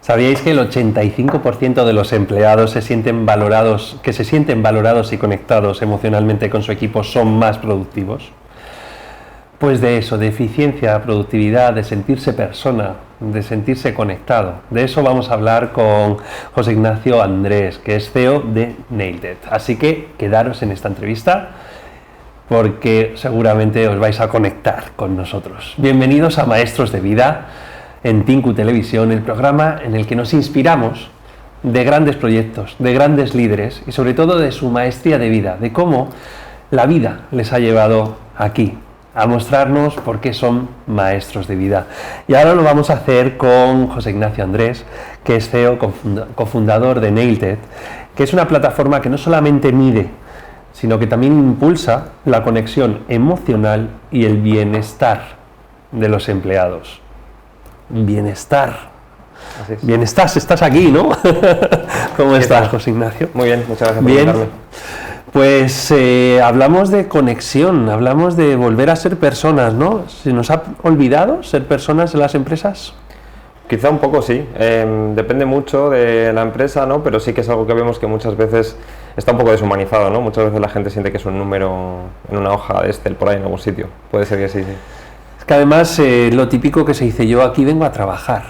¿Sabíais que el 85% de los empleados que se sienten valorados y conectados emocionalmente con su equipo son más productivos? Pues de eso, de eficiencia, productividad, de sentirse persona, de sentirse conectado. De eso vamos a hablar con José Ignacio Andrés, que es CEO de Nailed It. Así que quedaros en esta entrevista porque seguramente os vais a conectar con nosotros. Bienvenidos a Maestros de Vida en Tinku Televisión, el programa en el que nos inspiramos de grandes proyectos, de grandes líderes y sobre todo de su maestría de vida, de cómo la vida les ha llevado aquí, a mostrarnos por qué son maestros de vida. Y ahora lo vamos a hacer con José Ignacio Andrés, que es CEO, cofundador de Nailed It, que es una plataforma que no solamente mide, sino que también impulsa la conexión emocional y el bienestar de los empleados. Bienestar. Así es. Bienestar, estás aquí, ¿no? ¿Cómo estás, José Ignacio? Muy bien, muchas gracias por Bien. invitarme. Pues hablamos de conexión, hablamos de volver a ser personas, ¿no? ¿Se nos ha olvidado ser personas en las empresas? Quizá un poco sí, depende mucho de la empresa, ¿no? Pero sí que es algo que vemos que muchas veces está un poco deshumanizado, ¿no? Muchas veces la gente siente que es un número en una hoja de Excel por ahí en algún sitio. Puede ser que sí, sí. Es que además lo típico que se dice, yo aquí vengo a trabajar.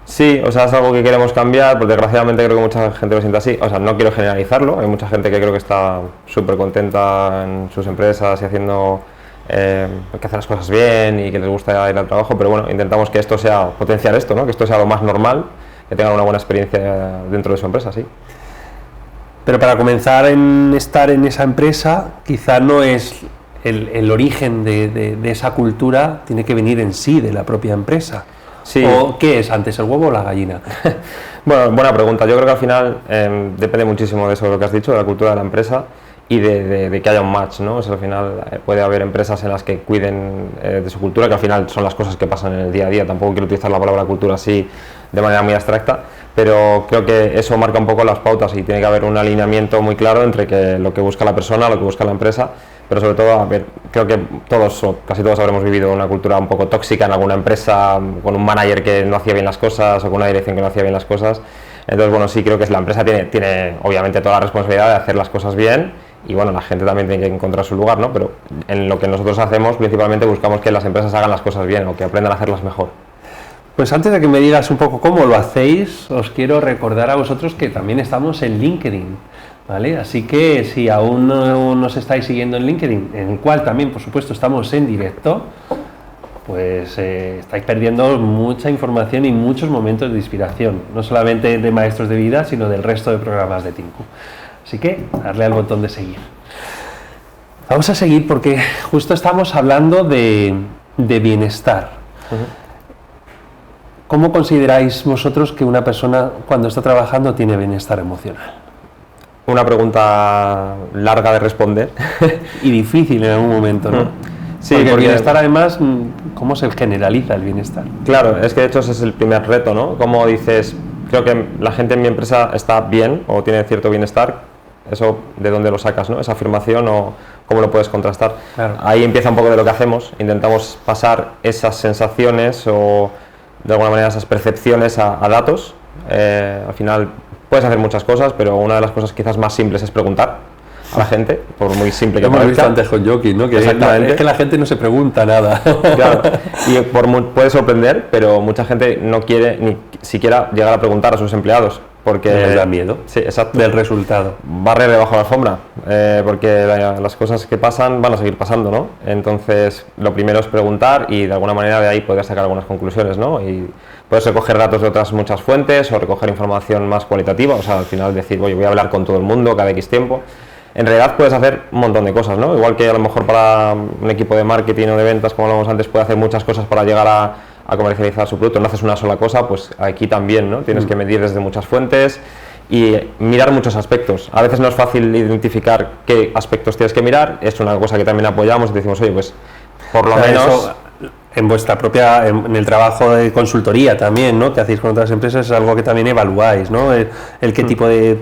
Sí, o sea, es algo que queremos cambiar, pues desgraciadamente creo que mucha gente lo siente así. O sea, no quiero generalizarlo, hay mucha gente que creo que está súper contenta en sus empresas y haciendo que hacen las cosas bien y que les gusta ir al trabajo, pero bueno, intentamos que esto sea, potenciar esto, ¿no? Que esto sea lo más normal, que tengan una buena experiencia dentro de su empresa, sí. Pero para comenzar en estar en esa empresa, quizá no es el origen de esa cultura, tiene que venir en sí de la propia empresa. Sí. ¿O qué es antes, el huevo o la gallina? Bueno, buena pregunta. Yo creo que al final depende muchísimo de eso, de lo que has dicho, de la cultura de la empresa y de que haya un match, ¿no? O sea, al final puede haber empresas en las que cuiden de su cultura, que al final son las cosas que pasan en el día a día. Tampoco quiero utilizar la palabra cultura así de manera muy abstracta, pero creo que eso marca un poco las pautas y tiene que haber un alineamiento muy claro entre lo que busca la persona, lo que busca la empresa. Pero sobre todo, a ver, creo que todos o casi todos habremos vivido una cultura un poco tóxica en alguna empresa, con un manager que no hacía bien las cosas o con una dirección que no hacía bien las cosas. Entonces, bueno, sí creo que la empresa tiene obviamente toda la responsabilidad de hacer las cosas bien y bueno, la gente también tiene que encontrar su lugar, ¿no? Pero en lo que nosotros hacemos, principalmente buscamos que las empresas hagan las cosas bien o que aprendan a hacerlas mejor. Pues antes de que me digas un poco cómo lo hacéis, os quiero recordar a vosotros que también estamos en LinkedIn. ¿Vale? Así que si aún no nos estáis siguiendo en LinkedIn, en el cual también, por supuesto, estamos en directo, pues estáis perdiendo mucha información y muchos momentos de inspiración, no solamente de Maestros de Vida, sino del resto de programas de Tinku. Así que, darle al botón de seguir. Vamos a seguir porque justo estamos hablando de bienestar. ¿Cómo consideráis vosotros que una persona, cuando está trabajando, tiene bienestar emocional? Una pregunta larga de responder. Y difícil en algún momento, ¿no? Sí, porque el bienestar, además, ¿cómo se generaliza el bienestar? Claro, es que de hecho ese es el primer reto, ¿no? Como dices, creo que la gente en mi empresa está bien o tiene cierto bienestar, eso ¿de dónde lo sacas, no? Esa afirmación o cómo lo puedes contrastar. Claro. Ahí empieza un poco de lo que hacemos, intentamos pasar esas sensaciones o de alguna manera esas percepciones a datos. Al final puedes hacer muchas cosas, pero una de las cosas quizás más simples es preguntar a la gente, por muy simple que parezca. Hemos visto parezca. antes con Joaquín, ¿no? Que Exactamente. es que la gente no se pregunta nada. Claro, y puede sorprender, pero mucha gente no quiere ni siquiera llegar a preguntar a sus empleados, porque les da miedo. Sí, exacto. Del resultado. Barrer debajo de la alfombra, porque las cosas que pasan van a seguir pasando, ¿no? Entonces, lo primero es preguntar y de alguna manera de ahí podrías sacar algunas conclusiones, ¿no? Y puedes recoger datos de otras muchas fuentes o recoger información más cualitativa, o sea, al final decir, oye, voy a hablar con todo el mundo cada X tiempo. En realidad puedes hacer un montón de cosas, ¿no? Igual que a lo mejor para un equipo de marketing o de ventas, como hablamos antes, puede hacer muchas cosas para llegar a comercializar su producto. No haces una sola cosa, pues aquí también, ¿no? Tienes que medir desde muchas fuentes y mirar muchos aspectos. A veces no es fácil identificar qué aspectos tienes que mirar, es una cosa que también apoyamos y decimos, oye, pues por lo menos... Eso, en vuestra propia, en el trabajo de consultoría también, ¿no? Que hacéis con otras empresas, es algo que también evaluáis, ¿no? El qué tipo de...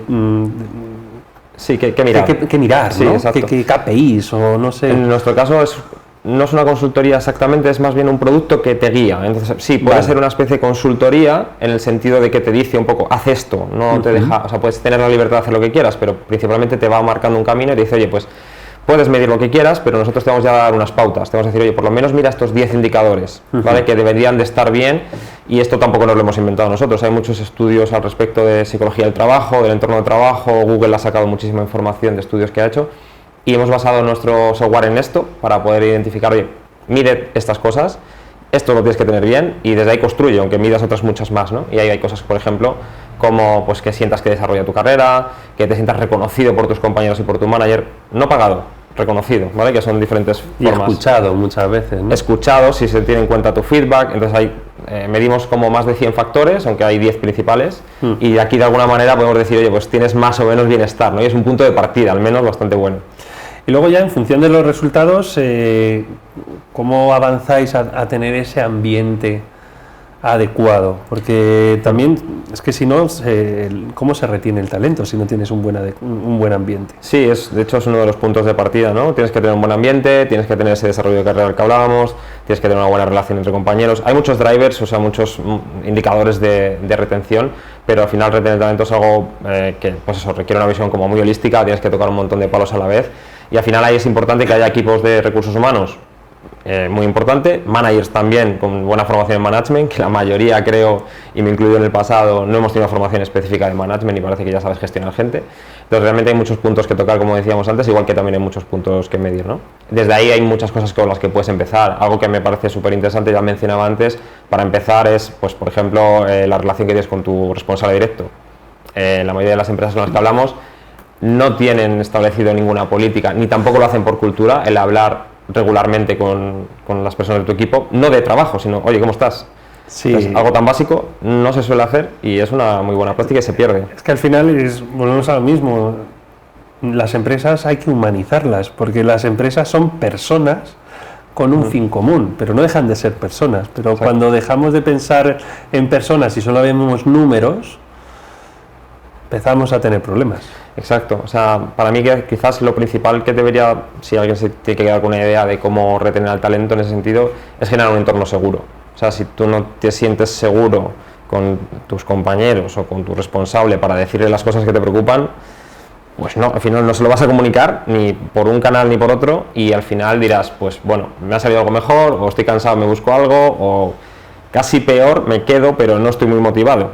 sí, que mirar. ¿Qué mirar, sí, ¿no? exacto. ¿Qué KPIs o no sé? En nuestro caso es no es una consultoría exactamente, es más bien un producto que te guía. Entonces, sí, puede ser una especie de consultoría en el sentido de que te dice un poco, haz esto, no te deja, o sea, puedes tener la libertad de hacer lo que quieras, pero principalmente te va marcando un camino y te dice, oye, pues puedes medir lo que quieras, pero nosotros te vamos ya a dar unas pautas, te vamos a decir, oye, por lo menos mira estos 10 indicadores, ¿vale? Que deberían de estar bien, y esto tampoco nos lo hemos inventado nosotros, hay muchos estudios al respecto de psicología del trabajo, del entorno de trabajo, Google ha sacado muchísima información de estudios que ha hecho, y hemos basado nuestro software en esto para poder identificar, oye, mide estas cosas, esto lo tienes que tener bien, y desde ahí construye, aunque midas otras muchas más, ¿no? Y ahí hay cosas, por ejemplo, como pues que sientas que desarrolla tu carrera, que te sientas reconocido por tus compañeros y por tu manager, no pagado, reconocido, ¿vale? Que son diferentes formas. Y escuchado muchas veces, ¿no? Escuchado, si se tiene en cuenta tu feedback, entonces hay, medimos como más de 100 factores, aunque hay 10 principales, y aquí de alguna manera podemos decir, oye, pues tienes más o menos bienestar, ¿no? Y es un punto de partida, al menos bastante bueno. Y luego ya en función de los resultados, ¿cómo avanzáis a tener ese ambiente adecuado? Porque también es que si no, ¿cómo se retiene el talento si no tienes un buen ambiente? Sí, de hecho es uno de los puntos de partida, ¿no? Tienes que tener un buen ambiente, tienes que tener ese desarrollo de carrera del que hablábamos, tienes que tener una buena relación entre compañeros. Hay muchos drivers, o sea, muchos indicadores de retención, pero al final retener talento es algo que, pues eso, requiere una visión como muy holística, tienes que tocar un montón de palos a la vez, y al final ahí es importante que haya equipos de recursos humanos, muy importante, managers también con buena formación en management, que la mayoría, creo, y me incluyo en el pasado, no hemos tenido formación específica de management y parece que ya sabes gestionar gente. Entonces realmente hay muchos puntos que tocar, como decíamos antes, igual que también hay muchos puntos que medir, ¿no? Desde ahí hay muchas cosas con las que puedes empezar. Algo que me parece súper interesante, ya mencionaba antes, para empezar es, pues por ejemplo, la relación que tienes con tu responsable directo. La mayoría de las empresas con las que hablamos no tienen establecido ninguna política, ni tampoco lo hacen por cultura, el hablar regularmente con las personas de tu equipo, no de trabajo, sino, oye, ¿cómo estás? Sí. Entonces, algo tan básico no se suele hacer y es una muy buena práctica y se pierde. Es que al final volvemos a lo mismo, las empresas hay que humanizarlas, porque las empresas son personas con un fin común, pero no dejan de ser personas. Pero exacto, cuando dejamos de pensar en personas y solo vemos números, empezamos a tener problemas. Exacto, o sea, para mí que quizás lo principal que debería, si alguien se tiene que quedar con una idea de cómo retener al talento en ese sentido, es generar un entorno seguro. O sea, si tú no te sientes seguro con tus compañeros o con tu responsable para decirle las cosas que te preocupan, pues no, al final no se lo vas a comunicar ni por un canal ni por otro, y al final dirás, pues bueno, me ha salido algo mejor, o estoy cansado, me busco algo, o casi peor, me quedo, pero no estoy muy motivado.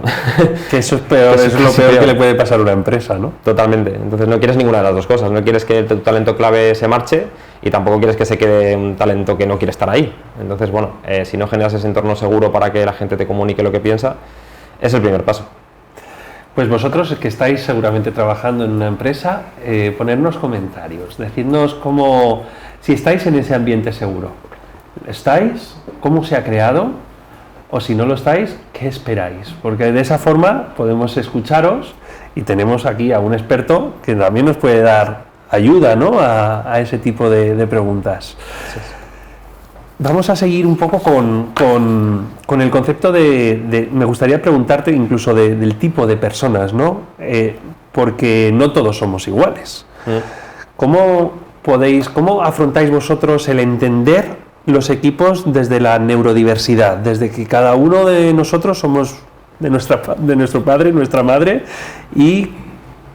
Que eso es peor, eso es lo peor que le puede pasar a una empresa, ¿no? Totalmente. Entonces no quieres ninguna de las dos cosas. No quieres que tu talento clave se marche y tampoco quieres que se quede un talento que no quiere estar ahí. Entonces, bueno, si no generas ese entorno seguro para que la gente te comunique lo que piensa, es el primer paso. Pues vosotros que estáis seguramente trabajando en una empresa, ponernos comentarios, decidnos cómo, si estáis en ese ambiente seguro. ¿Estáis? ¿Cómo se ha creado? O si no lo estáis, ¿qué esperáis? Porque de esa forma podemos escucharos y tenemos aquí a un experto que también nos puede dar ayuda, ¿no? a ese tipo de preguntas. Sí. Vamos a seguir un poco con el concepto me gustaría preguntarte incluso del tipo de personas, ¿no? Porque no todos somos iguales. ¿Cómo afrontáis vosotros el entender los equipos desde la neurodiversidad, desde que cada uno de nosotros somos de nuestro padre, nuestra madre, y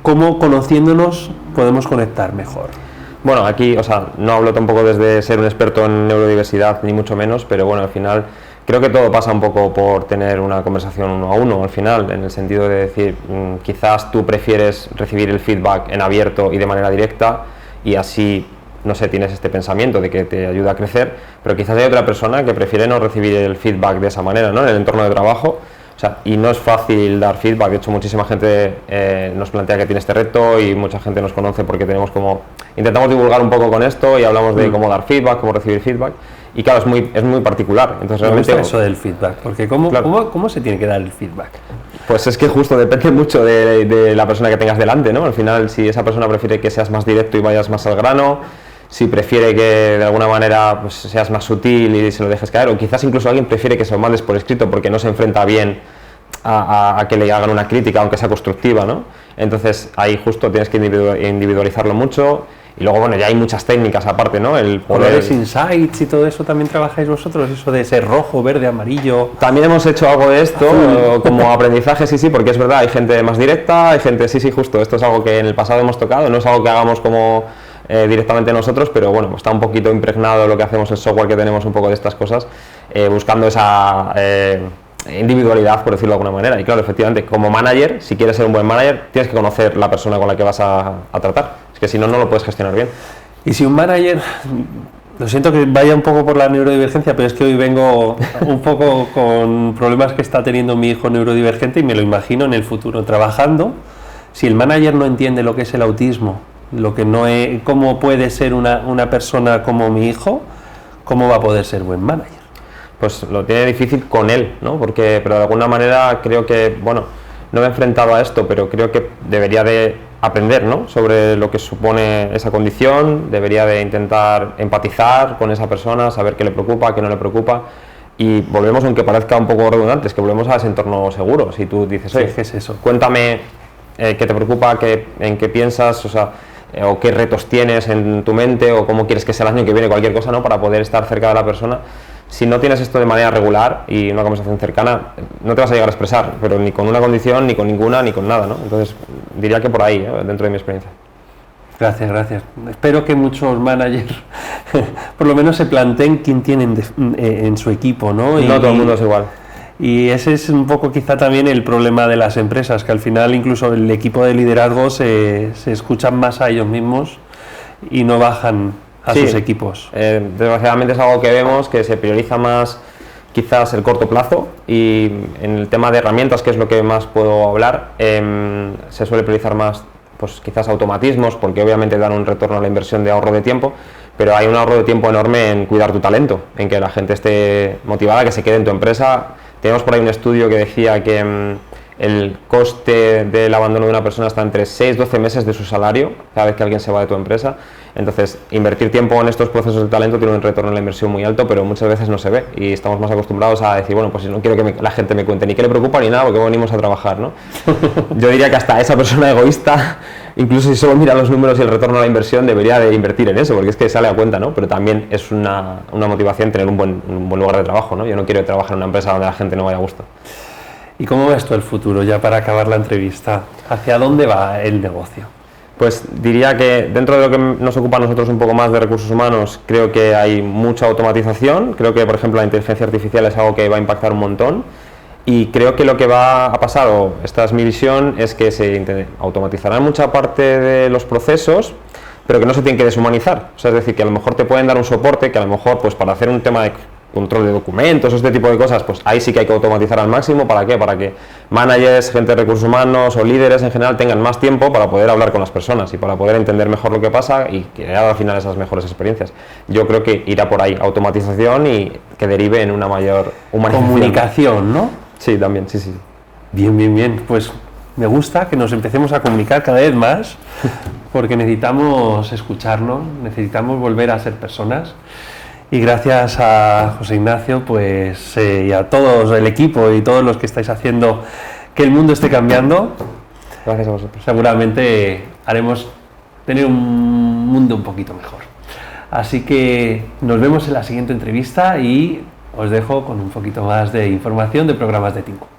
cómo conociéndonos podemos conectar mejor? Bueno, aquí, o sea, no hablo tampoco desde ser un experto en neurodiversidad, ni mucho menos, pero bueno, al final creo que todo pasa un poco por tener una conversación uno a uno, al final, en el sentido de decir, quizás tú prefieres recibir el feedback en abierto y de manera directa, y así, no sé, tienes este pensamiento de que te ayuda a crecer, pero quizás hay otra persona que prefiere no recibir el feedback de esa manera, ¿no? En el entorno de trabajo, o sea, y no es fácil dar feedback. De hecho, muchísima gente nos plantea que tiene este reto y mucha gente nos conoce porque intentamos divulgar un poco con esto y hablamos de cómo dar feedback, cómo recibir feedback, y claro, es muy particular. Entonces, realmente, me gusta eso del feedback, porque ¿cómo se tiene que dar el feedback? Pues es que justo depende mucho de la persona que tengas delante, ¿no? Al final, si esa persona prefiere que seas más directo y vayas más al grano, si prefiere que de alguna manera pues, seas más sutil y se lo dejes caer, o quizás incluso alguien prefiere que se lo mandes por escrito porque no se enfrenta bien a que le hagan una crítica, aunque sea constructiva, ¿no? Entonces ahí justo tienes que individualizarlo mucho Y luego, bueno, ya hay muchas técnicas aparte, ¿no? El colores insights y todo eso también trabajáis vosotros, eso de ser rojo, verde, amarillo. También hemos hecho algo de esto como aprendizaje, sí, porque es verdad, hay gente más directa, hay gente, sí, justo, esto es algo que en el pasado hemos tocado, no es algo que hagamos como directamente nosotros, pero bueno, está un poquito impregnado lo que hacemos, el software que tenemos un poco de estas cosas, buscando esa individualidad, por decirlo de alguna manera. Y claro, efectivamente, como manager, si quieres ser un buen manager, tienes que conocer la persona con la que vas a tratar, es que si no, no lo puedes gestionar bien. Y si un manager, lo siento que vaya un poco por la neurodivergencia, pero es que hoy vengo un poco con problemas que está teniendo mi hijo neurodivergente y me lo imagino en el futuro trabajando. Si el manager no entiende lo que es el autismo, lo que no es, cómo puede ser una persona como mi hijo, ¿cómo va a poder ser buen manager? Pues lo tiene difícil con él, ¿no? Pero de alguna manera creo que, bueno, no me he enfrentado a esto, pero creo que debería de aprender, ¿no? Sobre lo que supone esa condición, debería de intentar empatizar con esa persona, saber qué le preocupa, qué no le preocupa. Y volvemos, aunque parezca un poco redundante, es que volvemos a ese entorno seguro. Si tú dices, oye, ¿qué es eso? Cuéntame qué te preocupa, en qué piensas, o qué retos tienes en tu mente, o cómo quieres que sea el año que viene, cualquier cosa, ¿no? Para poder estar cerca de la persona. Si no tienes esto de manera regular y una conversación cercana, no te vas a llegar a expresar, pero ni con una condición, ni con ninguna, ni con nada, ¿no? Entonces, diría que por ahí, dentro de mi experiencia. Gracias. Espero que muchos managers por lo menos se planteen quién tienen en su equipo, ¿no? No todo el mundo es igual. Y ese es un poco quizá también el problema de las empresas, que al final incluso el equipo de liderazgo se escuchan más a ellos mismos y no bajan a sus equipos. Desgraciadamente es algo que vemos, que se prioriza más quizás el corto plazo, y en el tema de herramientas, que es lo que más puedo hablar, se suele priorizar más pues quizás automatismos, porque obviamente dan un retorno a la inversión de ahorro de tiempo, pero hay un ahorro de tiempo enorme en cuidar tu talento, en que la gente esté motivada, que se quede en tu empresa. Tenemos por ahí un estudio que decía que el coste del abandono de una persona está entre 6-12 meses de su salario cada vez que alguien se va de tu empresa. Entonces, invertir tiempo en estos procesos de talento tiene un retorno en la inversión muy alto, pero muchas veces no se ve, y estamos más acostumbrados a decir, bueno, pues no quiero que la gente me cuente ni qué le preocupa ni nada, porque venimos a trabajar, ¿no? Yo diría que hasta esa persona egoísta, incluso si solo mira los números y el retorno a la inversión, debería de invertir en eso, porque es que sale a cuenta, ¿no? Pero también es una motivación tener un buen lugar de trabajo, ¿no? Yo no quiero trabajar en una empresa donde la gente no vaya a gusto. ¿Y cómo ves tú el futuro, ya para acabar la entrevista? ¿Hacia dónde va el negocio? Pues diría que dentro de lo que nos ocupa a nosotros un poco más de recursos humanos, creo que hay mucha automatización. Creo que, por ejemplo, la inteligencia artificial es algo que va a impactar un montón, y creo que lo que va a pasar, o esta es mi visión, es que se automatizará mucha parte de los procesos, pero que no se tienen que deshumanizar. O sea, es decir, que a lo mejor te pueden dar un soporte, que a lo mejor pues para hacer un tema de control de documentos, este tipo de cosas, pues ahí sí que hay que automatizar al máximo. ¿Para qué? Para que managers, gente de recursos humanos o líderes en general tengan más tiempo para poder hablar con las personas y para poder entender mejor lo que pasa y crear al final esas mejores experiencias. Yo creo que irá por ahí, automatización, y que derive en una mayor humanización. Comunicación, ¿no? Sí, también, sí. Bien. Pues me gusta que nos empecemos a comunicar cada vez más, porque necesitamos escucharnos, necesitamos volver a ser personas. Y gracias a José Ignacio, pues, y a todos el equipo y todos los que estáis haciendo que el mundo esté cambiando. Gracias a vosotros. Seguramente haremos tener un mundo un poquito mejor. Así que nos vemos en la siguiente entrevista y os dejo con un poquito más de información de programas de Tinku.